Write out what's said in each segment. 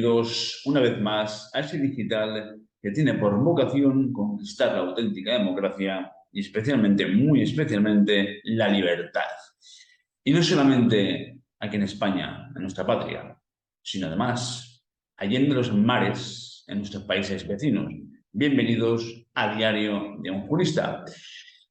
bienvenidos una vez más a ese digital que tiene por vocación conquistar la auténtica democracia y especialmente, muy especialmente, la libertad. Y no solamente aquí en España, en nuestra patria, sino además allende los mares en nuestros países vecinos. Bienvenidos a Diario de un Jurista.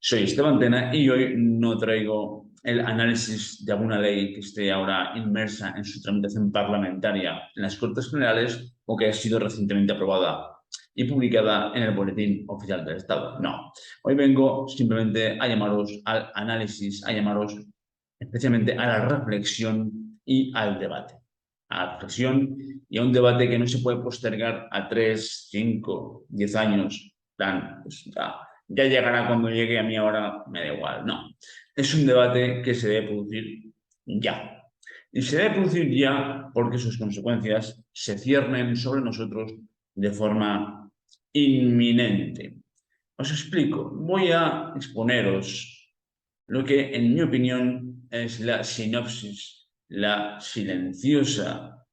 Soy Esteban Tena y hoy no traigo el análisis de alguna ley que esté ahora inmersa en su tramitación parlamentaria en las Cortes Generales o que ha sido recientemente aprobada y publicada en el Boletín Oficial del Estado. No, hoy vengo simplemente a llamaros al análisis, a llamaros especialmente a la reflexión y al debate. A la reflexión y a un debate que no se puede postergar a 3, 5, 10 años. Pues ya llegará cuando llegue, a mí ahora me da igual. No, es un debate que se debe producir ya. Y se debe producir ya porque sus consecuencias se ciernen sobre nosotros de forma inminente. Os explico. Voy a exponeros lo que, en mi opinión, es la sinopsis, la silenciosa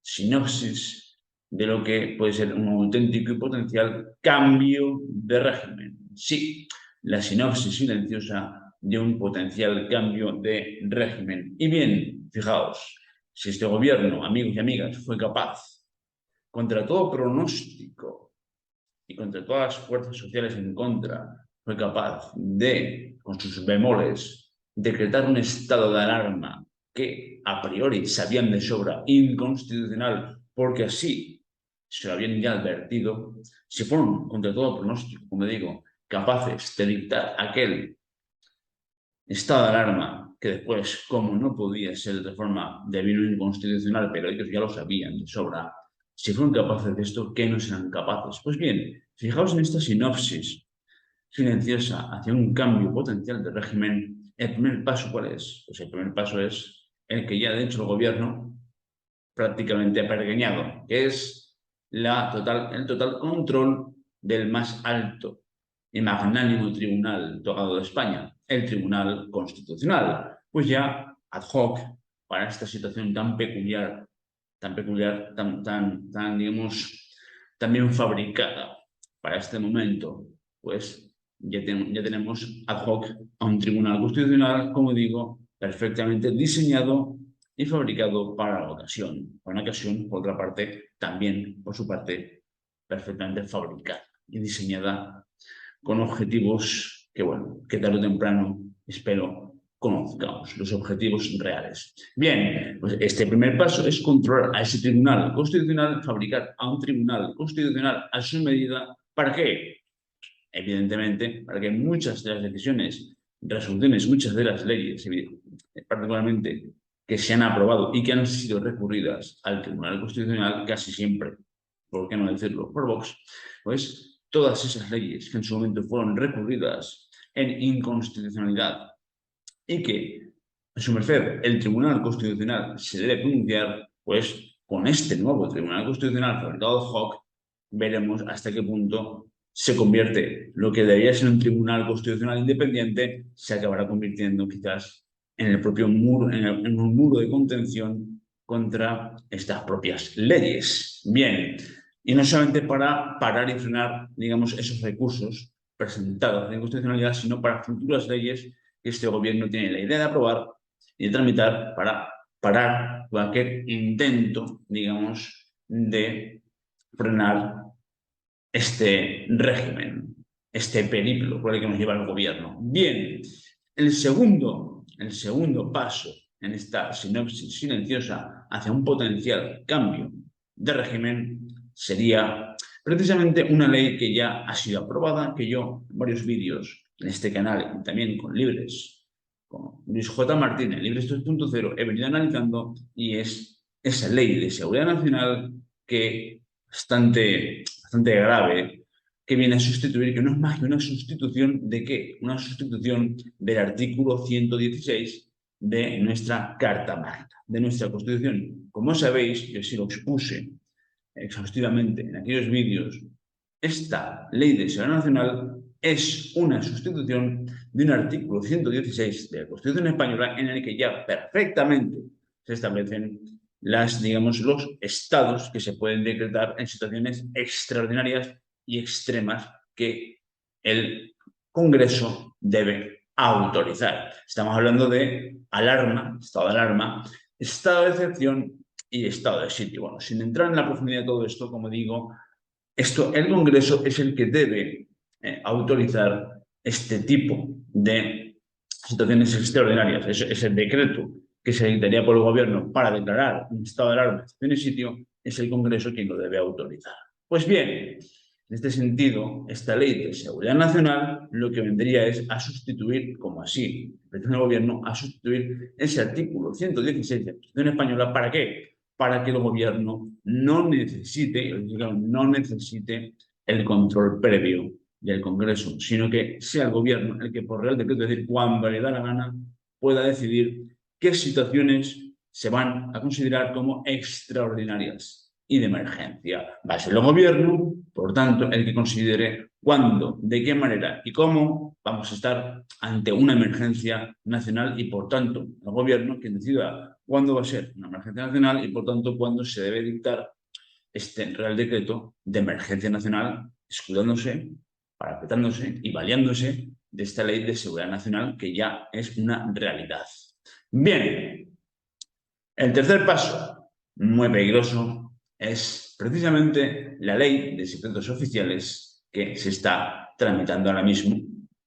sinopsis de lo que puede ser un auténtico y potencial cambio de régimen. Sí, la sinopsis silenciosa de un potencial cambio de régimen. Y bien, fijaos, si este gobierno, amigos y amigas, fue capaz, contra todo pronóstico y contra todas las fuerzas sociales en contra, fue capaz de, con sus bemoles, decretar un estado de alarma que a priori sabían de sobra inconstitucional, porque así se lo habían ya advertido, si fueron, contra todo pronóstico, como digo, capaces de dictar aquel estado de alarma que después, como no podía ser de forma debido inconstitucional, pero ellos ya lo sabían de sobra, si fueron capaces de esto, ¿qué no serán capaces? Pues bien, fijaos en esta sinopsis silenciosa hacia un cambio potencial de régimen. ¿El primer paso cuál es? Pues el primer paso es el que ya de hecho el gobierno prácticamente ha pergeñado, que es el total control del más alto y magnánimo tribunal tocado de España, el Tribunal Constitucional, pues ya ad hoc para esta situación tan peculiar, digamos, también fabricada para este momento, pues ya tenemos ad hoc a un Tribunal Constitucional, como digo, perfectamente diseñado y fabricado para la ocasión. Para una ocasión, por otra parte, también, por su parte, perfectamente fabricada y diseñada con objetivos que, bueno, que tarde o temprano, espero, conozcamos los objetivos reales. Bien, pues este primer paso es controlar a ese tribunal constitucional, fabricar a un tribunal constitucional a su medida. ¿Para qué? Evidentemente, para que muchas de las decisiones, resoluciones, muchas de las leyes, particularmente que se han aprobado y que han sido recurridas al Tribunal Constitucional, casi siempre, por qué no decirlo, por Vox, pues todas esas leyes que en su momento fueron recurridas en inconstitucionalidad y que, a su merced, el Tribunal Constitucional se debe pronunciar, pues con este nuevo Tribunal Constitucional fabricado ad hoc, veremos hasta qué punto se convierte lo que debería ser un Tribunal Constitucional independiente, se acabará convirtiendo quizás en el propio muro, en un muro de contención contra estas propias leyes. Bien, y no solamente para parar y frenar, digamos, esos recursos presentados de inconstitucionalidad, sino para futuras leyes que este gobierno tiene la idea de aprobar y de tramitar para parar cualquier intento, digamos, de frenar este régimen, este periplo por el que nos lleva el gobierno. Bien, el segundo paso en esta sinopsis silenciosa hacia un potencial cambio de régimen sería precisamente una ley que ya ha sido aprobada, que yo en varios vídeos en este canal y también con Libres, con Luis J. Martínez, Libres 3.0, he venido analizando, y es esa ley de seguridad nacional que bastante grave, que viene a sustituir, que no es más que una sustitución de ¿qué? Una sustitución del artículo 116 de nuestra Carta Magna, de nuestra Constitución. Como sabéis, yo sí lo expuse exhaustivamente en aquellos vídeos, esta ley de seguridad nacional es una sustitución de un artículo 116 de la Constitución española en el que ya perfectamente se establecen digamos, los estados que se pueden decretar en situaciones extraordinarias y extremas que el Congreso debe autorizar. Estamos hablando de alarma, estado de alarma, estado de excepción y estado de sitio. Bueno, sin entrar en la profundidad de todo esto, como digo, el Congreso es el que debe autorizar este tipo de situaciones extraordinarias. Ese decreto que se dictaría por el gobierno para declarar un estado de alarma en el sitio, es el Congreso quien lo debe autorizar. Pues bien, en este sentido, esta ley de seguridad nacional lo que vendría es a sustituir, como así pretende el gobierno, a sustituir ese artículo 116 de la Constitución española. ¿Para qué? Para que el gobierno no necesite el control previo del Congreso, sino que sea el gobierno el que por real decreto, es decir, cuando le da la gana, pueda decidir qué situaciones se van a considerar como extraordinarias y de emergencia. Va a ser el gobierno, por tanto, el que considere cuándo, de qué manera y cómo vamos a estar ante una emergencia nacional y, por tanto, el gobierno quien decida cuándo va a ser una emergencia nacional y, por tanto, cuándo se debe dictar este Real Decreto de emergencia nacional, escudándose, parapetándose y valiándose de esta Ley de Seguridad Nacional que ya es una realidad. Bien, el tercer paso, muy peligroso, es precisamente la Ley de Secretos Oficiales que se está tramitando ahora mismo.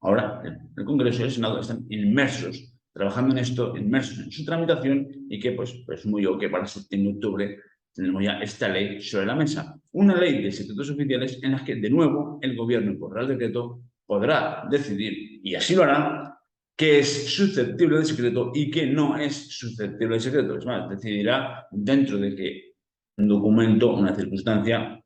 Ahora, el Congreso y el Senado están inmersos, trabajando en esto, inmersos en su tramitación y que, pues muy yo que para septiembre-octubre tenemos ya esta ley sobre la mesa. Una ley de secretos oficiales en la que, de nuevo, el gobierno, por Real Decreto, podrá decidir, y así lo hará, qué es susceptible de secreto y qué no es susceptible de secreto. Es más, decidirá dentro de que un documento, una circunstancia,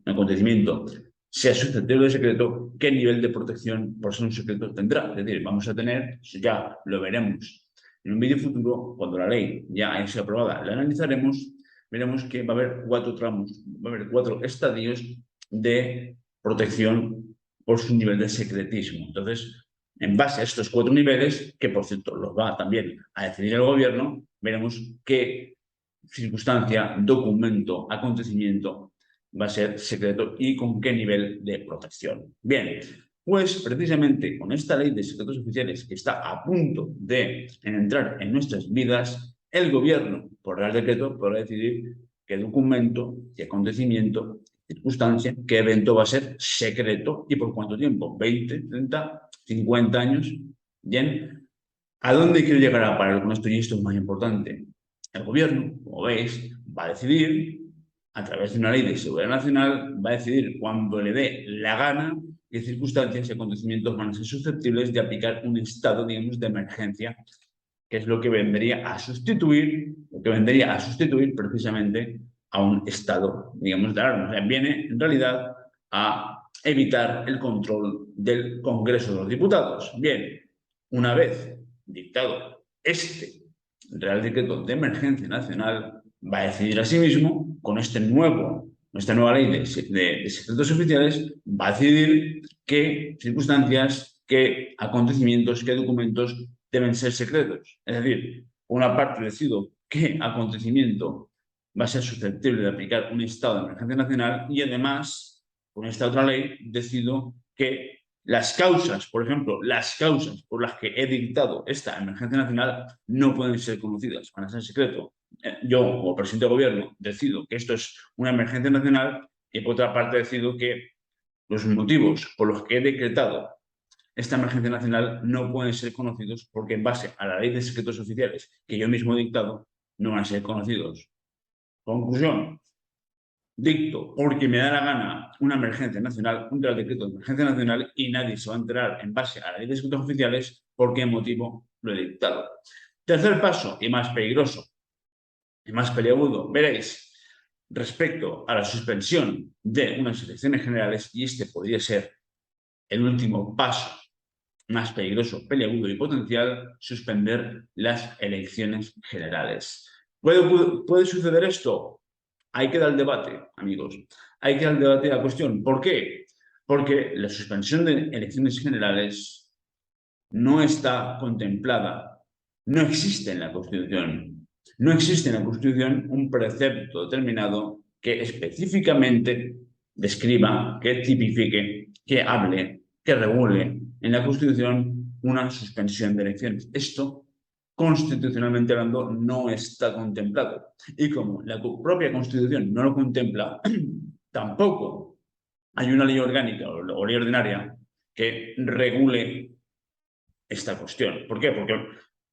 un acontecimiento sea susceptible de secreto, qué nivel de protección por ser un secreto tendrá. Es decir, vamos a tener, ya lo veremos en un vídeo futuro, cuando la ley ya sea aprobada, la analizaremos, veremos que va a haber 4 tramos, va a haber 4 estadios de protección por su nivel de secretismo. Entonces, en base a estos 4 niveles, que por cierto los va también a decidir el gobierno, veremos qué circunstancia, documento, acontecimiento va a ser secreto y con qué nivel de protección. Bien, pues precisamente con esta ley de secretos oficiales que está a punto de entrar en nuestras vidas, el gobierno, por Real Decreto, podrá decidir qué documento, qué acontecimiento, circunstancia, qué evento va a ser secreto y por cuánto tiempo, 20, 30, 50 años. Bien, ¿a dónde quiero llegar a parar con esto? Y esto es más importante. El gobierno, como veis, va a decidir, a través de una ley de seguridad nacional, va a decidir cuando le dé la gana qué circunstancias y acontecimientos van a ser susceptibles de aplicar un estado, digamos, de emergencia, que es lo que vendría a sustituir, precisamente a un estado, digamos, de alarma. O sea, viene en realidad a evitar el control del Congreso de los Diputados. Bien, una vez dictado este Real Decreto de Emergencia Nacional, va a decidir asimismo, con esta nueva ley de secretos oficiales, va a decidir qué circunstancias, qué acontecimientos, qué documentos deben ser secretos. Es decir, por una parte decido qué acontecimiento va a ser susceptible de aplicar un estado de emergencia nacional y además, con esta otra ley, decido que las causas, por ejemplo, las causas por las que he dictado esta emergencia nacional no pueden ser conocidas, van a ser secreto. Yo, como presidente de gobierno, decido que esto es una emergencia nacional y, por otra parte, decido que los motivos por los que he decretado esta emergencia nacional no pueden ser conocidos porque, en base a la ley de secretos oficiales que yo mismo he dictado, no van a ser conocidos. Conclusión. Dicto porque me da la gana una emergencia nacional, un Real Decreto de emergencia nacional y nadie se va a enterar en base a la ley de secretos oficiales por qué motivo lo he dictado. Tercer paso, y más peligroso, y más peliagudo, veréis, respecto a la suspensión de unas elecciones generales, y este podría ser el último paso más peligroso, peliagudo y potencial, suspender las elecciones generales. ¿Puede suceder esto? Hay que dar el debate, amigos. Hay que dar el debate a la cuestión. ¿Por qué? Porque la suspensión de elecciones generales no está contemplada, no existe en la Constitución. No existe en la Constitución un precepto determinado que específicamente describa, que tipifique, que hable, que regule en la Constitución una suspensión de elecciones. Esto, constitucionalmente hablando, no está contemplado. Y como la propia Constitución no lo contempla, tampoco hay una ley orgánica o ley ordinaria que regule esta cuestión. ¿Por qué? Porque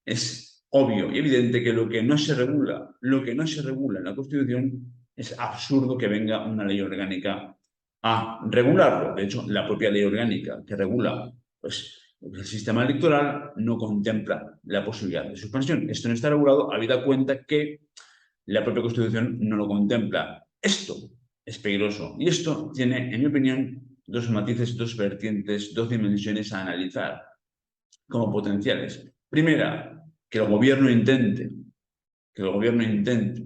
es obvio y evidente que lo que no se regula en la Constitución, es absurdo que venga una ley orgánica a regularlo. De hecho, la propia ley orgánica que regula pues, el sistema electoral no contempla la posibilidad de suspensión. Esto no está regulado, habida cuenta que la propia Constitución no lo contempla. Esto es peligroso y esto tiene, en mi opinión, dos matices, dos vertientes, dos dimensiones a analizar como potenciales. Primera, que el gobierno intente,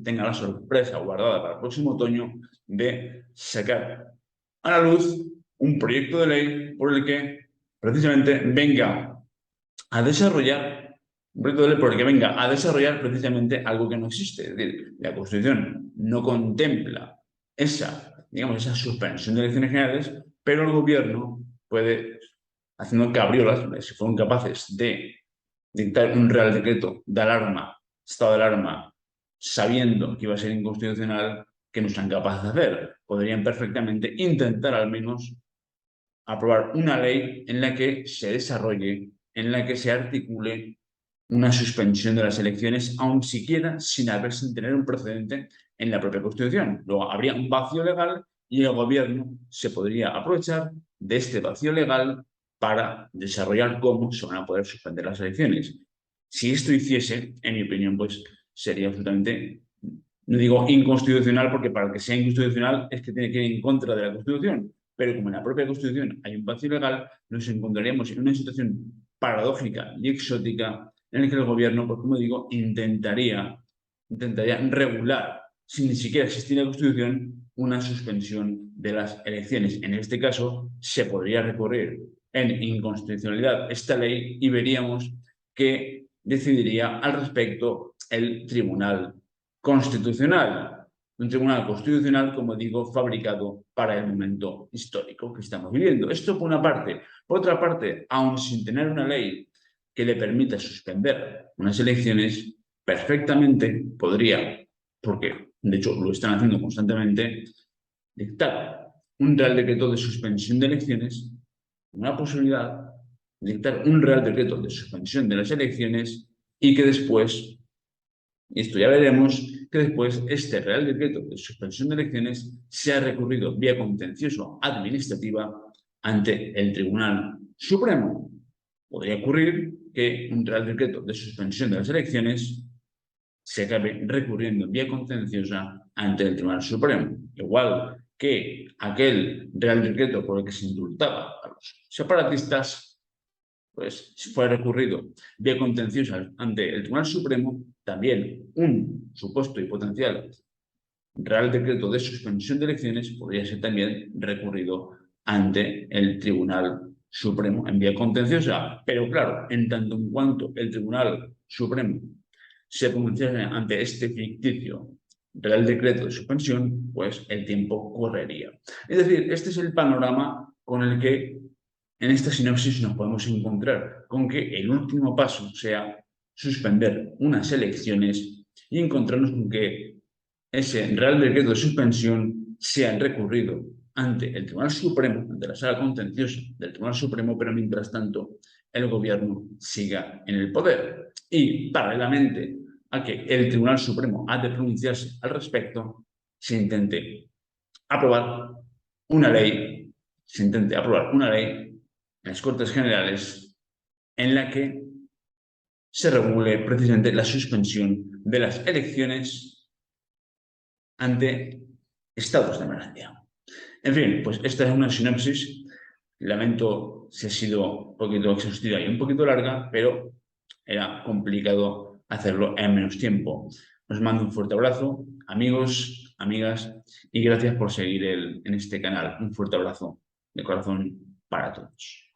tenga la sorpresa guardada para el próximo otoño de sacar a la luz un proyecto de ley por el que precisamente venga a desarrollar precisamente algo que no existe. Es decir, la Constitución no contempla esa suspensión de elecciones generales, pero el gobierno puede, haciendo cabriolas, si fueron capaces de dictar un real decreto de alarma, estado de alarma, sabiendo que iba a ser inconstitucional, que no sean capaces de hacer. Podrían perfectamente intentar al menos aprobar una ley en la que se desarrolle, en la que se articule una suspensión de las elecciones, aun siquiera sin haberse tener un precedente en la propia Constitución. Luego habría un vacío legal y el gobierno se podría aprovechar de este vacío legal para desarrollar cómo se van a poder suspender las elecciones. Si esto hiciese, en mi opinión, pues sería absolutamente, no digo inconstitucional, porque para que sea inconstitucional es que tiene que ir en contra de la Constitución, pero como en la propia Constitución hay un vacío legal, nos encontraríamos en una situación paradójica y exótica en la que el gobierno, pues como digo, intentaría regular, sin ni siquiera existir la Constitución, una suspensión de las elecciones. En este caso, se podría recurrir en inconstitucionalidad esta ley y veríamos que decidiría al respecto el Tribunal Constitucional. Un tribunal constitucional, como digo, fabricado para el momento histórico que estamos viviendo. Esto por una parte. Por otra parte, aun sin tener una ley que le permita suspender unas elecciones, perfectamente podría, porque de hecho lo están haciendo constantemente, dictar un real decreto de suspensión de elecciones, una posibilidad de dictar un real decreto de suspensión de las elecciones y que después, y esto ya veremos, que después este Real Decreto de suspensión de elecciones sea recurrido vía contencioso administrativa ante el Tribunal Supremo. Podría ocurrir que un Real Decreto de suspensión de las elecciones se acabe recurriendo vía contenciosa ante el Tribunal Supremo. Igual que aquel Real Decreto por el que se indultaba a los separatistas, pues fue recurrido vía contenciosa ante el Tribunal Supremo, también un supuesto y potencial Real Decreto de suspensión de elecciones podría ser también recurrido ante el Tribunal Supremo en vía contenciosa. Pero claro, en tanto en cuanto el Tribunal Supremo se pronunciase ante este ficticio Real Decreto de suspensión, pues el tiempo correría. Es decir, este es el panorama con el que en esta sinopsis nos podemos encontrar, con que el último paso sea suspender unas elecciones y encontrarnos con que ese Real Decreto de suspensión sea recurrido ante el Tribunal Supremo, ante la sala contenciosa del Tribunal Supremo, pero mientras tanto el gobierno siga en el poder. Y paralelamente a que el Tribunal Supremo ha de pronunciarse al respecto, se intente aprobar una ley, en las Cortes Generales en la que se regule precisamente la suspensión de las elecciones ante estados de emergencia. En fin, pues esta es una sinopsis. Lamento si ha sido un poquito exhaustiva y un poquito larga, pero era complicado hacerlo en menos tiempo. Os mando un fuerte abrazo, amigos, amigas, y gracias por seguir en este canal. Un fuerte abrazo de corazón para todos.